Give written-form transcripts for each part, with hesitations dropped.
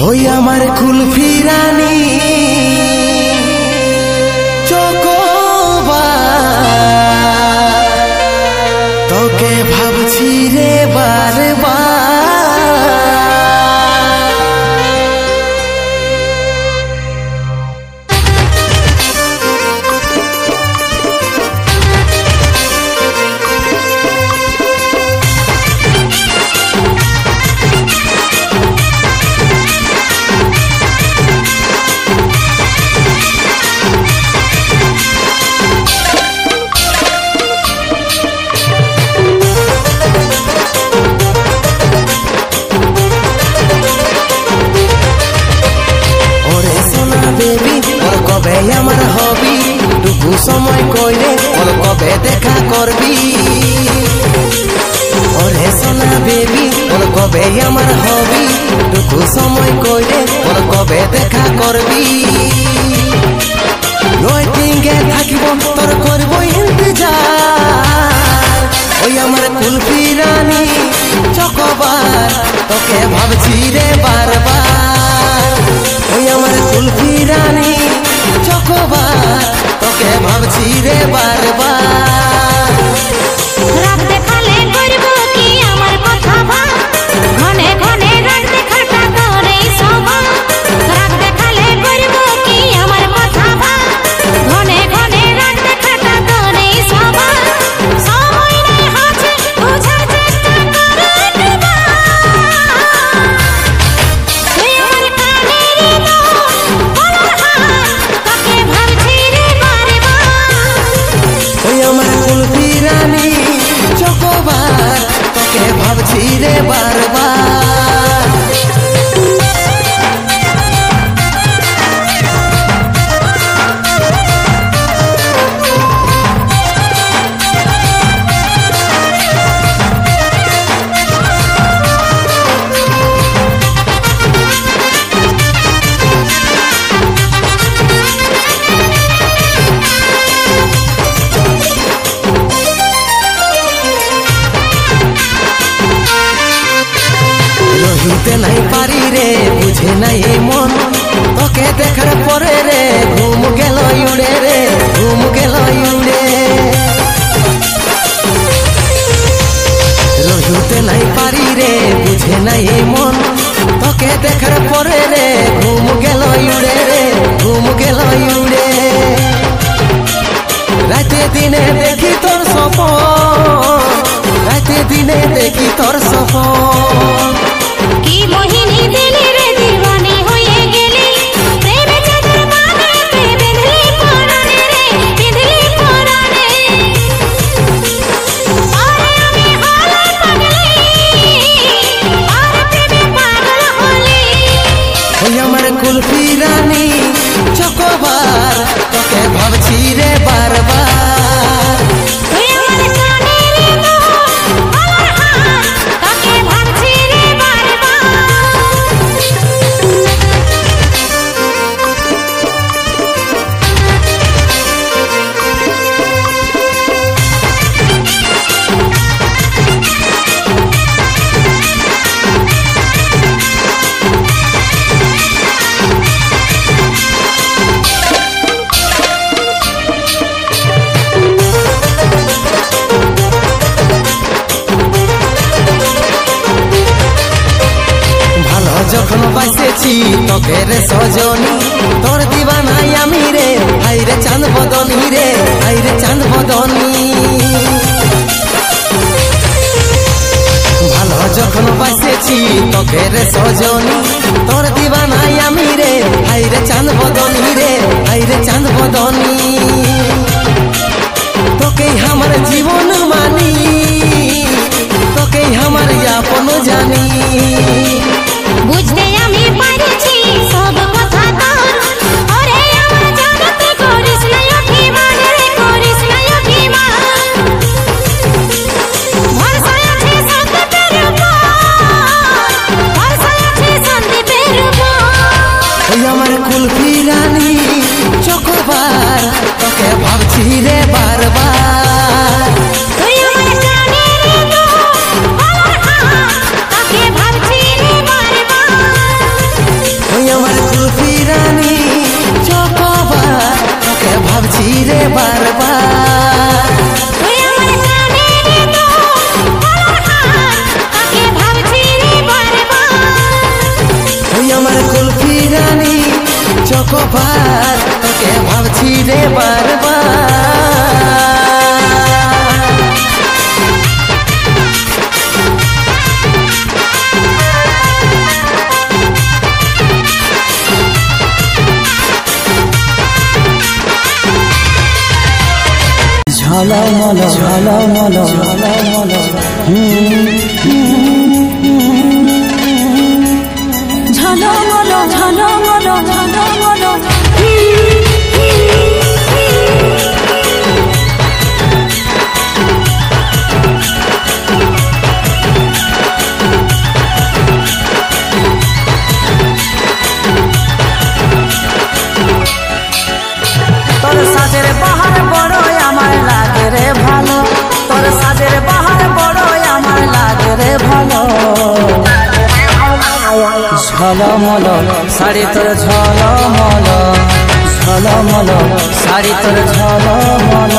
ওই আমার কুলফি রানী চকোবার তোকে ভাবছি রে বারবার। আমার হবি টুকু সময় কইলে ওর কবে দেখা করবি। ওরে সোনা বেবি ওর কবে আমার হবি টুকু সময় কইলে ওর কবে দেখা করবি। ওয়েটিংয়ে থাকিব তোর করব ইন্তজার। ওই আমার কুলফি রানী চকোবার তোকে ভাবছি রে বারবার। ওই আমার কুলফি রানী চকোবার তোকে ভাবছি রে বারবার। রাত দেখালে করব কি আমার কথা ভাব ঘনে ঘনে রাত দেখাটা তোরেই স্বভাব। রাত দেখালে করব কি আমার কথা ভাব ঘনে ঘনে রাত দেখাটা তোরেই স্বভাব। সময় নাই হাতে বুঝার চেষ্টা করে একবার। তুই আমার কানেরই বলার হার তোকে ভাবছি রে বারবার। ওই আমার কুলফি রানী চকোবার তোকে ভাবছি রে বারবার। রহিতে নাই পারি রে বুঝে নাই মন তোকে দেখার পরে রে ঘুম গেল উড়ে রে ঘুম গেল উড়ে। রহিতে নাই পারি রে বুঝে নাই মন তোকে দেখার পরে রে ঘুম গেল উড়ে রে ঘুম গেল উড়ে। রাতে দিনে দেখি তোর স্বপ্ন রাতে দিনে দেখি তোর স্বপ্ন। কি মোহিনী দিলি রে দিওয়ানি হয়ে গেলি প্রেমে চাদর বাঁধতে বেঁধলি পরাণে রে বেঁধলি পরাণে। আরে আমি হলে পাগলি আর প্রেমে পাগল হলি। ওই আমার কুলফি রানী চকোবার তোকে ভাবছি রে বারবার। তুই আমার কানেরই বলার হার তোকে ভাবছি রে বারবার। ভালো যখন বাসেছি তোকে রে সজনী তোর দিবানাই আমি রে হাই রে চাঁদ বদনী রে হাই রে চাঁদ বদনী। ভালো যখন বাসেছি তোকে রে সজনী তোর দিবানাই আমি রে হাই রে চাঁদ বদনী রে হাই রে চাঁদ বদনী। তোকেই আমার জীবন মানি তোকেই আমার আপন জানি। বুঝতে আমি পারছি সব কথা তোর। ওরে আমার জগতে করিস না অভিমান রে করিস না অভিমান। ভরসা আছে সত্যের উপর ভরসা আছে সন্দেহ बार बार তুই আমার কানে রে তো বলার হার কাকে ভাবছি রে বারবার তুই আমার কুলফি রানী চকোবার তোকে ভাবছি রে বারবার ঝলমল ঝলমল ঝলমল ঝলমল ঝলমল ঝলমল তোর সাজের বাহার বড়ই আমার লাগে রে ভালো তোর সাজের বাহার বড়ই আমার লাগে রে ভালো ঝলমল শাড়ি তোর ঝলমল ঝলমল শাড়ি তোর ঝলমল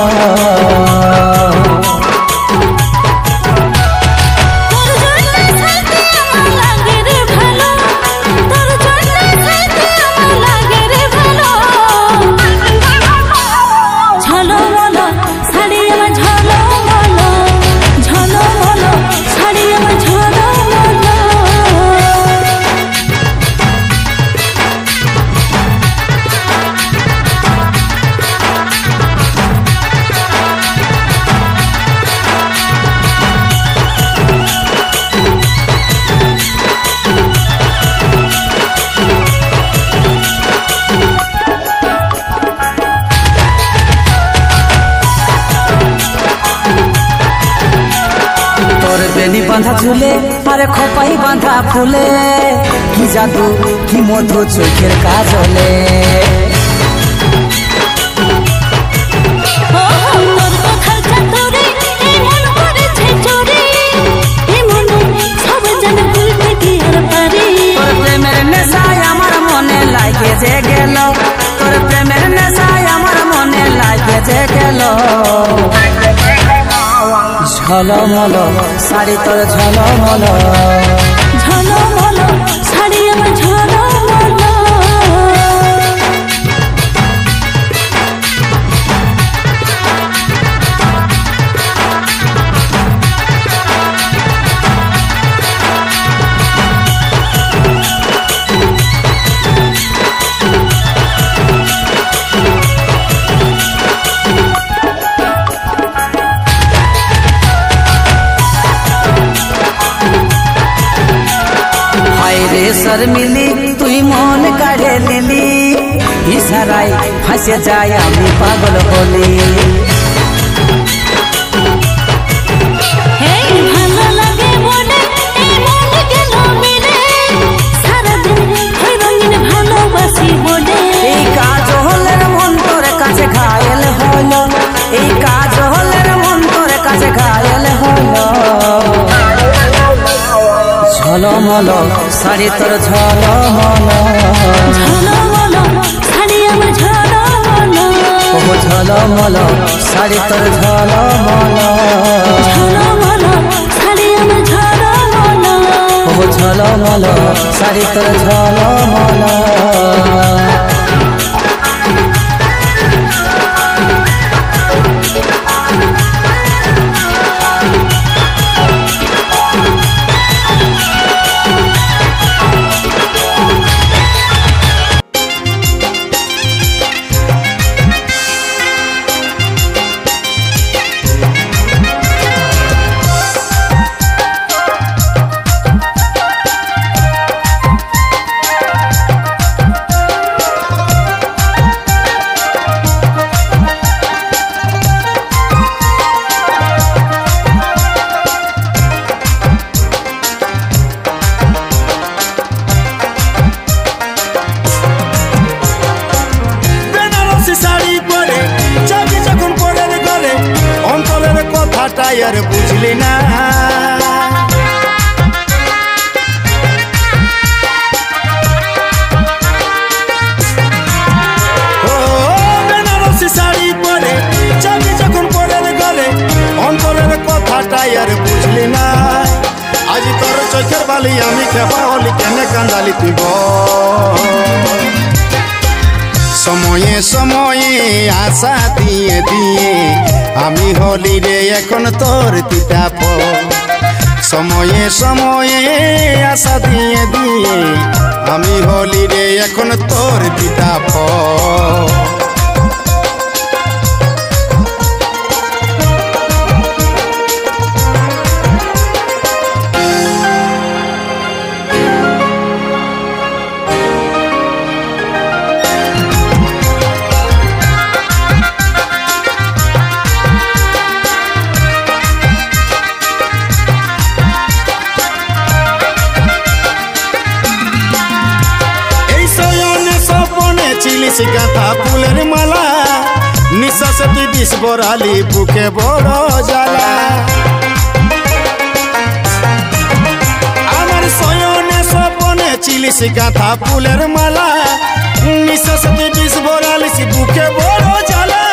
বেনি বাঁধা ঝুলে আরে খোপাই বাঁধা ফুলে কি জাদু কি মধু চোখের কাজলে তোর প্রেমের নেশায় আমার মনে লাগে যে গেল তোর প্রেমের নেশায় আমার মনে লাগে যে গেল ঝলমল শাড়ি তোর ঝলমল ঝলমল শাড়ি আমার ঝলমল শর্মিলি তুই মন কাড়ে নিলি ইশারায় ফাঁসে যায় আমি পাগল হলি ভালো লাগে মনে মন গেল মিলে সারাদিন ওই রঙিন ভালোবাসি বলে এই কাজ হলের মন তোর কাছে ঘায়েল হলো এই কাজ হলের মন তোর কাছে ঘায়েল হলো ঝলমল শাড়ি তোর ঝলমল ঝলমল শাড়ি আমার ঝলমল ও ঝলমল শাড়ি তোর ঝলমল ঝলমল শাড়ি আমার ঝলমল ও ঝলমল শাড়ি তোর ঝলমল আর বুঝলে না ও বেনারসি শাড়ি পরে চোখের বালি আমি খেপা হলি কেনে কান্দালি তুই বল সময়ে সময়ে আশা দিয়ে দিয়ে আমি হলি রে এখন তোর তিতা ফল সময়ে সময়ে আশা দিয়ে দিয়ে আমি হলি রে এখন তোর তিতা ফল গাঁথা ফুলের মালা নিঃশ্বাসে তুই বিষ বরালি বুকে বড় জ্বালা আমার শয়নে স্বপনে চিলিস গাঁথা ফুলের মালা নিঃশ্বাসে তুই বিষ বরালিস বুকে বড় জ্বালা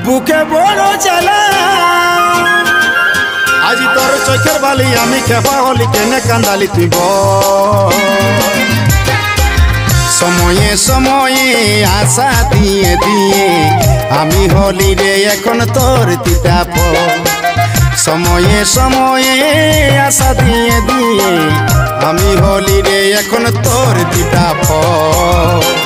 বুকে বড় জ্বালা আজি তোর চোখের বালি আমি খেপা হলি কেনে কান্দালি তুই বল সময়ে সময়ে আশা দিয়ে দিয়ে আমি হলি রে এখন তোর তিতা ফল সময়ে সময়ে আশা দিয়ে দিয়ে আমি হলি রে এখন তোর তিতা ফল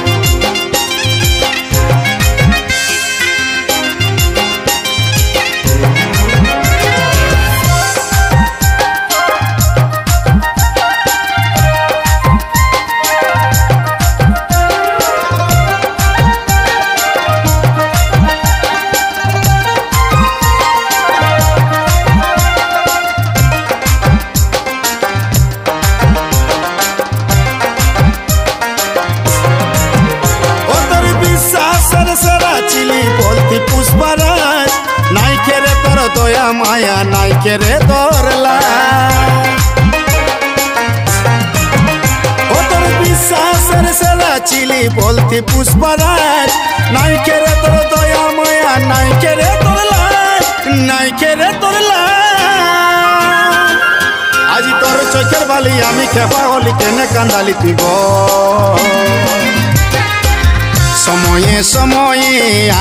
পুষ্পরাজ নাই কেরে তোর দয়া মায়া নাই কেরে দরলা ও তোর বিশ্বাসের সেরা চিলি বলতি পুষ্পরাজ নাই কেরে তোর দয়া মায়া নাই কেরে দরলা নাই কেরে দরলা আজি তোর চোখের বালি আমি খেপা হলি কেনে কান্দালি তুই বল সময়ে সময়ে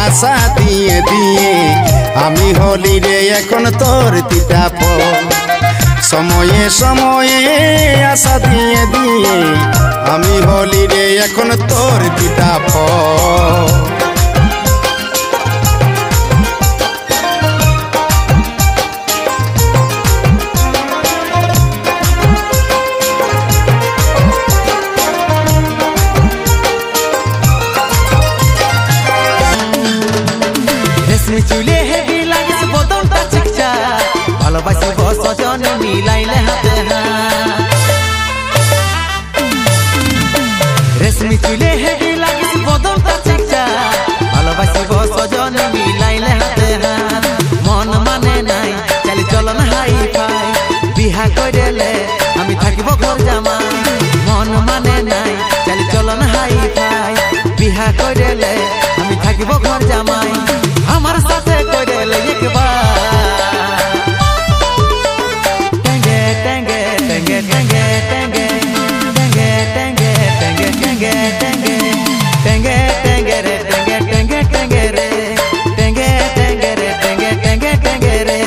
আশা দিয়ে দিয়ে আমি হলি রে এখন তোর তিতা ফল সময়ে সময়ে আশা দিয়ে দিয়ে আমি হলি রে এখন তোর তিতা ফল চুলে হেভি লাগিস বদনটা চিকচা ভালোবাসিব সজনে মিলাইলে হাতে রেশমি চুলে হেভি লাগিস বদনটা চিকচা ভালোবাসিব সজনে মিলাইলে হাতে মন মানে নাই চালি চলন হাই ফাই বিহা কইলে আমি থাকিব ঘর জামাই মন মানে নাই চালি চলন হাই ফাই বিহা কইলে আমি থাকিব ঘর জামাই আমার সাথে কইলে একবার টেঙ্গে টেঙ্গে টেঙ্গে টেঙ্গে টেঙ্গে টেঙ্গে টেঙ্গে টেঙ্গে টেঙ্গে টেঙ্গে টেঙ্গে রে টেঙ্গে টেঙ্গে টেঙ্গে রে টেঙ্গে টেঙ্গে রে টেঙ্গে টেঙ্গে টেঙ্গে রে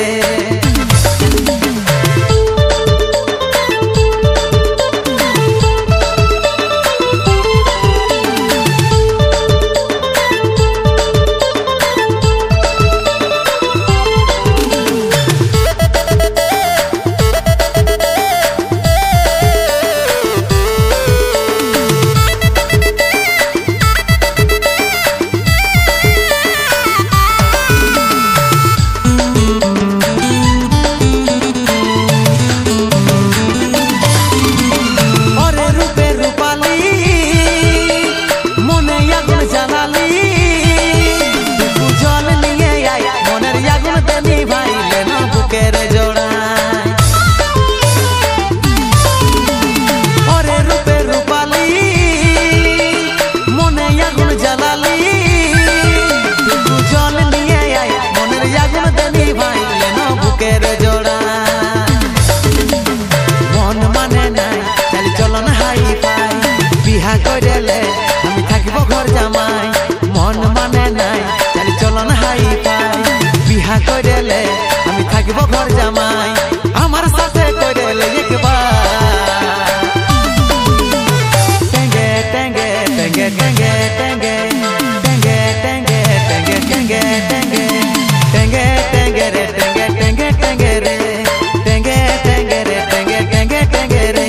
বিহা করেলে আমি থাকিব ঘর জামাই মন মানে নাই চালি চলন হাই ফাই বিহা করেলে আমি থাকিব ঘর জামাই আমার সাথে করেলে একবার টেঙ্গে টেঙ্গে টেঙ্গে টেঙ্গে টেঙ্গে টেঙ্গে টেঙ্গে টেঙ্গে টেঙ্গে টেঙ্গে টেঙ্গে টেঙ্গে রে টেঙ্গে টেঙ্গে টেঙ্গে রে টেঙ্গে টেঙ্গে রে টেঙ্গে টেঙ্গে টেঙ্গে রে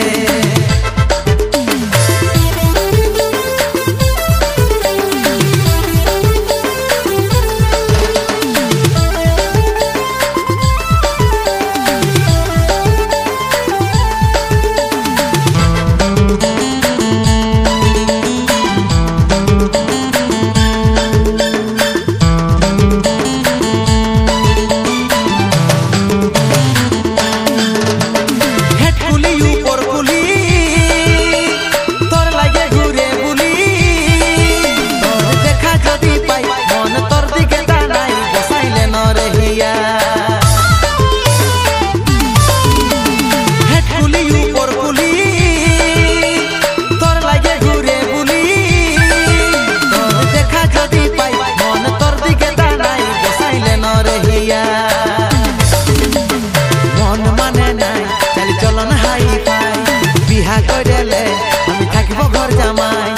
বিহা করেলে আমি থাকিব ঘর জামাই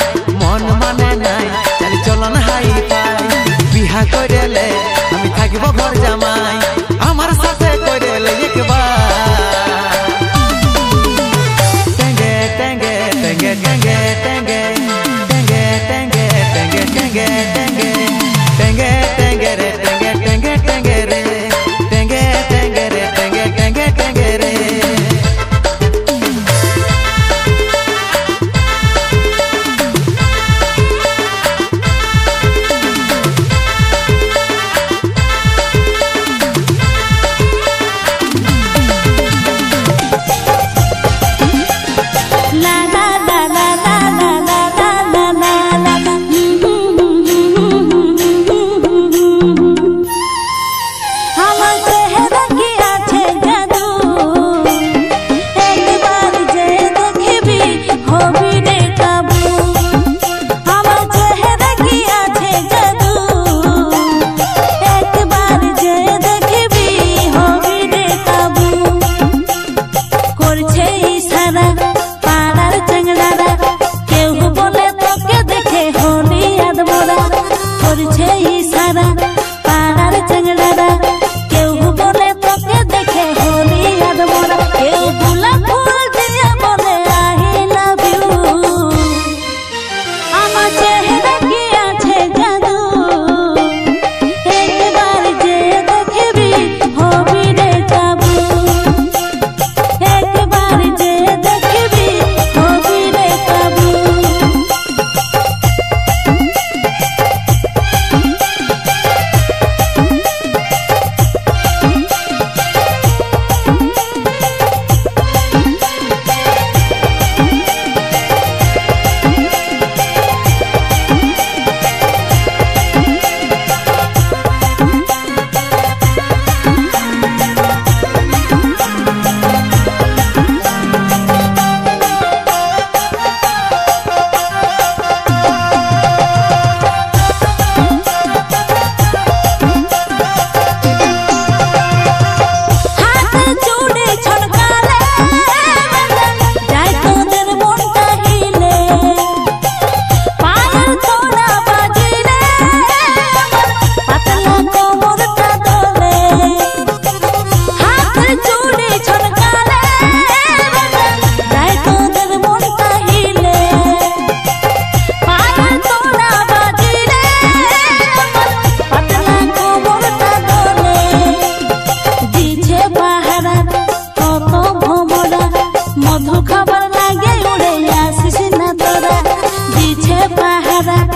মন মানে নাই চালি চলন হাই ফাই বিহা করেলে আমি থাকিব ঘর জামাই আমার সাথে করেলে একবার টেঙ্গে টেঙ্গে টেঙ্গে টেঙ্গে টেঙ্গে টেঙ্গে টেঙ্গে টেঙ্গে টেঙ্গে টেঙ্গে টেঙ্গে টেঙ্গে রে টেঙ্গে টেঙ্গে টেঙ্গে রে টেঙ্গে টেঙ্গে রে টেঙ্গে টেঙ্গে টেঙ্গে রে মধু খাবার লাগে উড়ে আসিস না তোরা দিছে পাহারা